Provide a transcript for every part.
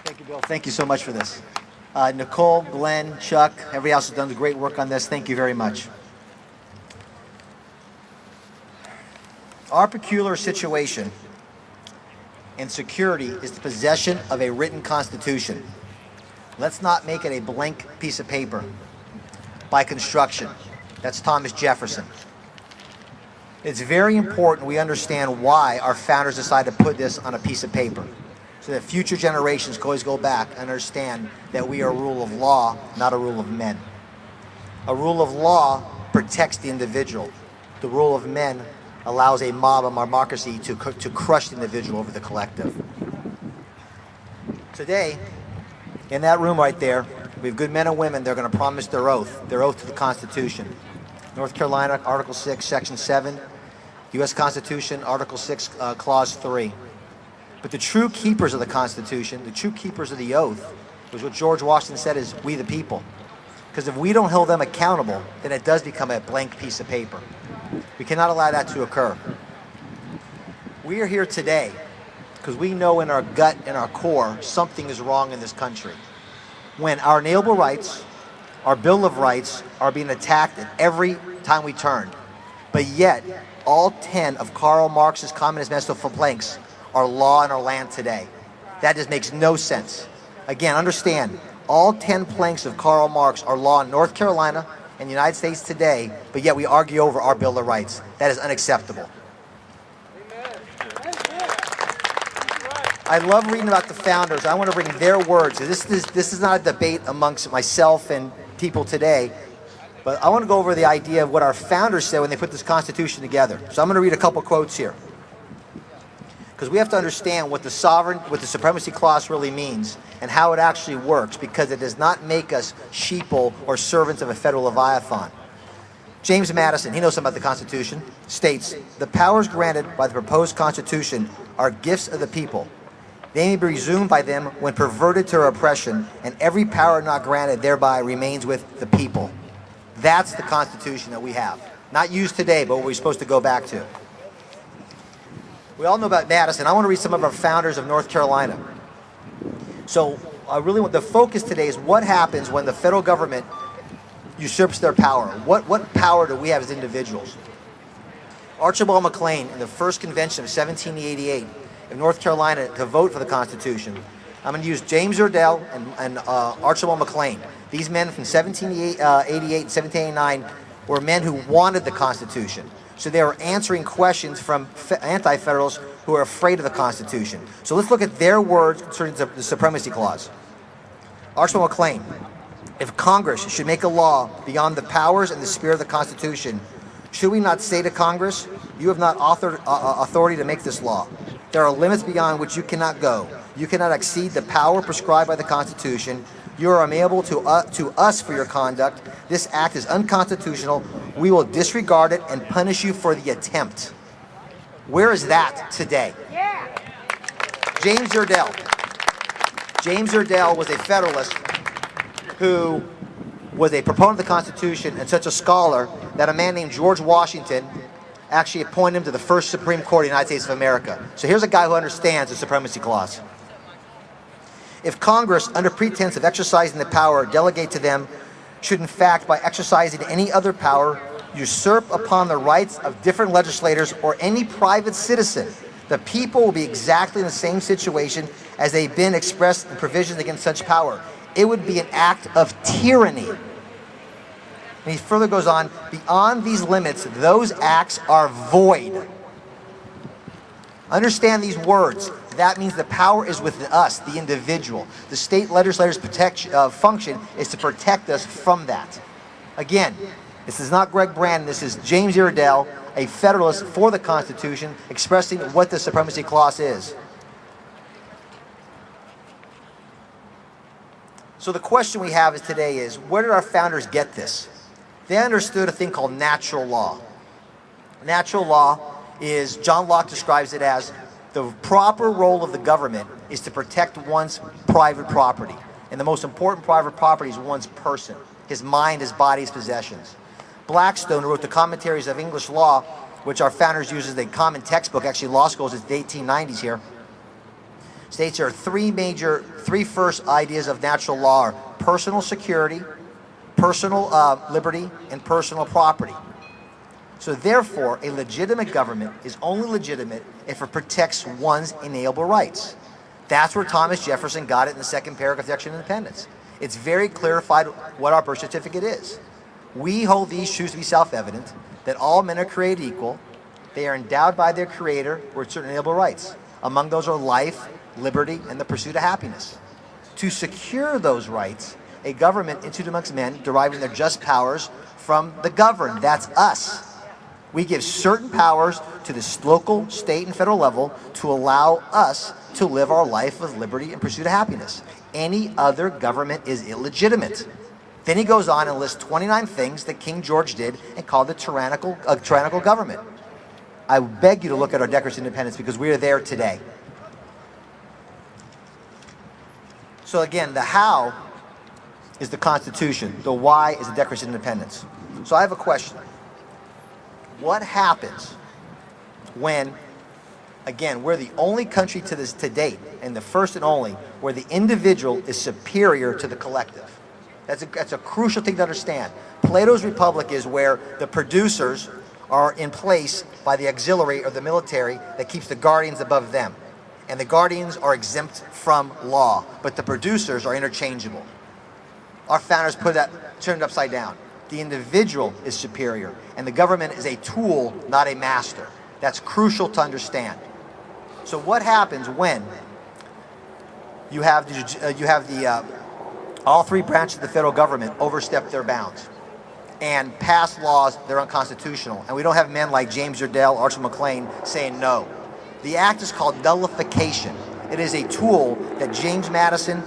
Thank you, Bill. Thank you so much for this. Nicole, Glenn, Chuck, everybody else has done great work on this. Thank you very much. Our peculiar situation and security is the possession of a written constitution. Let's not make it a blank piece of paper by construction. That's Thomas Jefferson. It's very important we understand why our founders decided to put this on a piece of paper, so that future generations can always go back and understand that we are a rule of law, not a rule of men. A rule of law protects the individual. The rule of men allows a mob of democracy to crush the individual over the collective. Today, in that room right there, we have good men and women. They're going to promise their oath to the Constitution. North Carolina, Article 6, Section 7, U.S. Constitution, Article 6, Clause 3. But the true keepers of the Constitution, the true keepers of the oath, was what George Washington said is we the people. Because if we don't hold them accountable, then it does become a blank piece of paper. We cannot allow that to occur. We are here today because we know in our gut, in our core, something is wrong in this country. When our inalienable rights, our Bill of Rights, are being attacked at every time we turn, but yet all 10 of Karl Marx's Communist Manifesto planks are law in our land today. That just makes no sense. Again, understand, all 10 planks of Karl Marx are law in North Carolina and the United States today, but yet we argue over our Bill of Rights. That is unacceptable. I love reading about the founders. I want to bring their words. This is not a debate amongst myself and people today, but I want to go over the idea of what our founders said when they put this Constitution together. So I'm going to read a couple quotes here, because we have to understand what the Supremacy Clause really means and how it actually works, because it does not make us sheeple or servants of a federal leviathan. James Madison, he knows something about the Constitution, states, "The powers granted by the proposed Constitution are gifts of the people. They may be resumed by them when perverted to oppression, and every power not granted thereby remains with the people." That's the Constitution that we have. Not used today, but what we're supposed to go back to. We all know about Madison. I want to read some of our founders of North Carolina. So I really want the focus today is what happens when the federal government usurps their power. What power do we have as individuals? Archibald McLean, in the first convention of 1788 in North Carolina to vote for the Constitution. I'm going to use James Iredell and Archibald McLean. These men from 1788 and 1789 were men who wanted the Constitution. So they were answering questions from anti-federals who are afraid of the Constitution. So let's look at their words concerning the Supremacy Clause. Archibald McLean, "If Congress should make a law beyond the powers and the spirit of the Constitution, should we not say to Congress, you have not authority to make this law? There are limits beyond which you cannot go. You cannot exceed the power prescribed by the Constitution. You are amenable to us for your conduct. This act is unconstitutional. We will disregard it and punish you for the attempt." Where is that today? Yeah. James Iredell. James Iredell was a Federalist who was a proponent of the Constitution and such a scholar that a man named George Washington actually appointed him to the first Supreme Court of the United States of America. So here's a guy who understands the Supremacy Clause. "If Congress, under pretense of exercising the power delegate to them, should in fact, by exercising any other power, usurp upon the rights of different legislators or any private citizen, the people will be exactly in the same situation as they've been expressed in provisions against such power. It would be an act of tyranny." And he further goes on, "Beyond these limits, those acts are void." Understand these words. That means the power is within us, the individual. The state legislature's function is to protect us from that. Again, this is not Greg Brannon. This is James Iredell, a Federalist for the Constitution, expressing what the Supremacy Clause is. So the question we have today is, where did our founders get this? They understood a thing called natural law. Natural law is, John Locke describes it as, the proper role of the government is to protect one's private property. And the most important private property is one's person, his mind, his body, his possessions. Blackstone, who wrote the commentaries of English law, which our founders use as a common textbook, actually law schools, it's the 1890s here, states there are three first ideas of natural law are personal security, personal liberty, and personal property. So therefore, a legitimate government is only legitimate if it protects one's inalienable rights. That's where Thomas Jefferson got it in the second paragraph of the Declaration of Independence. It's very clarified what our birth certificate is. We hold these truths to be self-evident, that all men are created equal, they are endowed by their Creator with certain inalienable rights. Among those are life, liberty, and the pursuit of happiness. To secure those rights, a government instituted amongst men, deriving their just powers from the governed. That's us. We give certain powers to the local, state, and federal level to allow us to live our life of liberty and pursuit of happiness. Any other government is illegitimate. Then he goes on and lists 29 things that King George did and called a tyrannical government. I beg you to look at our Declaration of Independence because we are there today. So again, the how is the Constitution. The why is the Declaration of Independence. So I have a question. What happens when, again, we're the only country to date, and the first and only, where the individual is superior to the collective? That's a crucial thing to understand. Plato's Republic is where the producers are in place by the auxiliary or the military that keeps the guardians above them. And the guardians are exempt from law, but the producers are interchangeable. Our founders turned it upside down. The individual is superior, and the government is a tool, not a master. That's crucial to understand. So what happens when you have all three branches of the federal government overstep their bounds and pass laws that are unconstitutional, and we don't have men like James Yerdell, Archibald MacLean saying no? The act is called nullification. It is a tool that James Madison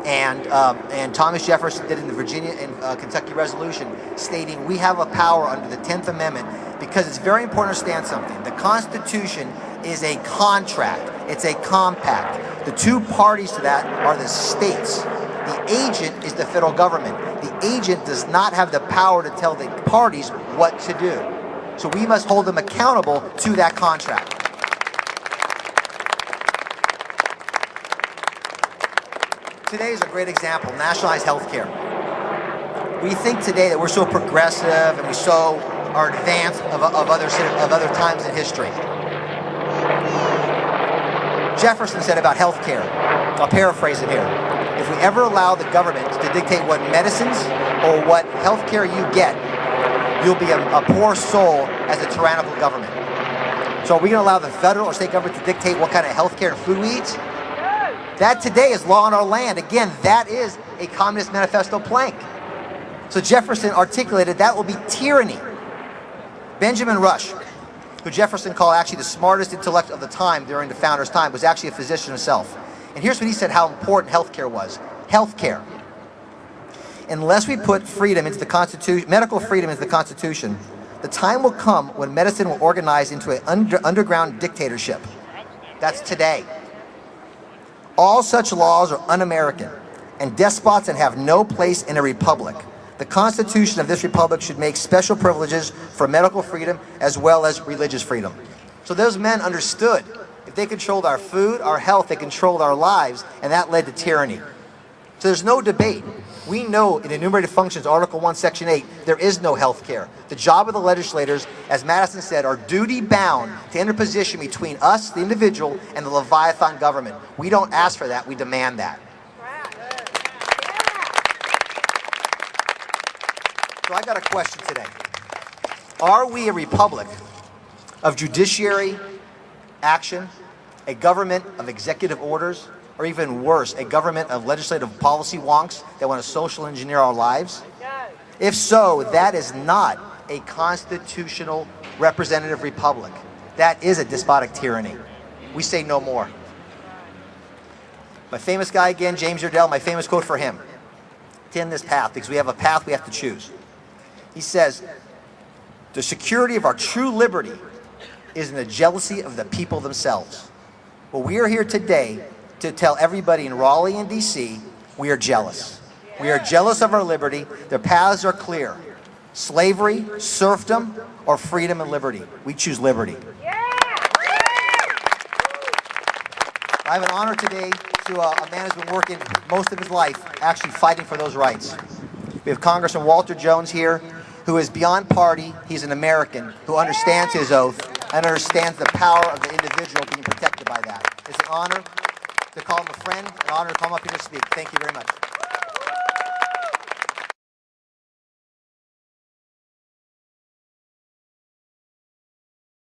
and Thomas Jefferson did in the Virginia and Kentucky Resolution, stating we have a power under the 10th Amendment, because it's very important to understand something. The Constitution is a contract. It's a compact. The two parties to that are the states. The agent is the federal government. The agent does not have the power to tell the parties what to do. So we must hold them accountable to that contract. Today is a great example, nationalized health care. We think today that we're so progressive and we so are advanced of other times in history. Jefferson said about health care, I'll paraphrase it here, if we ever allow the government to dictate what medicines or what health care you get, you'll be a poor soul as a tyrannical government. So are we going to allow the federal or state government to dictate what kind of health care and food we eat? That today is law on our land. Again, that is a Communist Manifesto plank. So Jefferson articulated that will be tyranny. Benjamin Rush, who Jefferson called actually the smartest intellect of the time during the founder's time, was actually a physician himself. And here's what he said how important healthcare was. Healthcare. Unless we put freedom into the Constitution, medical freedom into the Constitution, the time will come when medicine will organize into an underground dictatorship. That's today. All such laws are un-American and despots and have no place in a republic. The Constitution of this republic should make special privileges for medical freedom as well as religious freedom. So those men understood if they controlled our food, our health, they controlled our lives, and that led to tyranny. So there's no debate. We know in enumerated functions, Article 1, Section 8, there is no health care. The job of the legislators, as Madison said, are duty-bound to enter position between us, the individual, and the Leviathan government. We don't ask for that, we demand that. So I got a question today. Are we a republic of judiciary action, a government of executive orders, or even worse, a government of legislative policy wonks that want to social engineer our lives? If so, that is not a constitutional representative republic. That is a despotic tyranny. We say no more. My famous guy again, James Yerdell, my famous quote for him, to end this path, because we have a path we have to choose. He says, the security of our true liberty is in the jealousy of the people themselves. Well, we are here today to tell everybody in Raleigh and DC, we are jealous. We are jealous of our liberty. Their paths are clear. Slavery, serfdom, or freedom and liberty. We choose liberty. I have an honor today to a man who's been working most of his life actually fighting for those rights. We have Congressman Walter Jones here, who is beyond party. He's an American who understands his oath and understands the power of the individual being protected by that. It's an honor to call him a friend, an honor to come up here to speak. Thank you very much.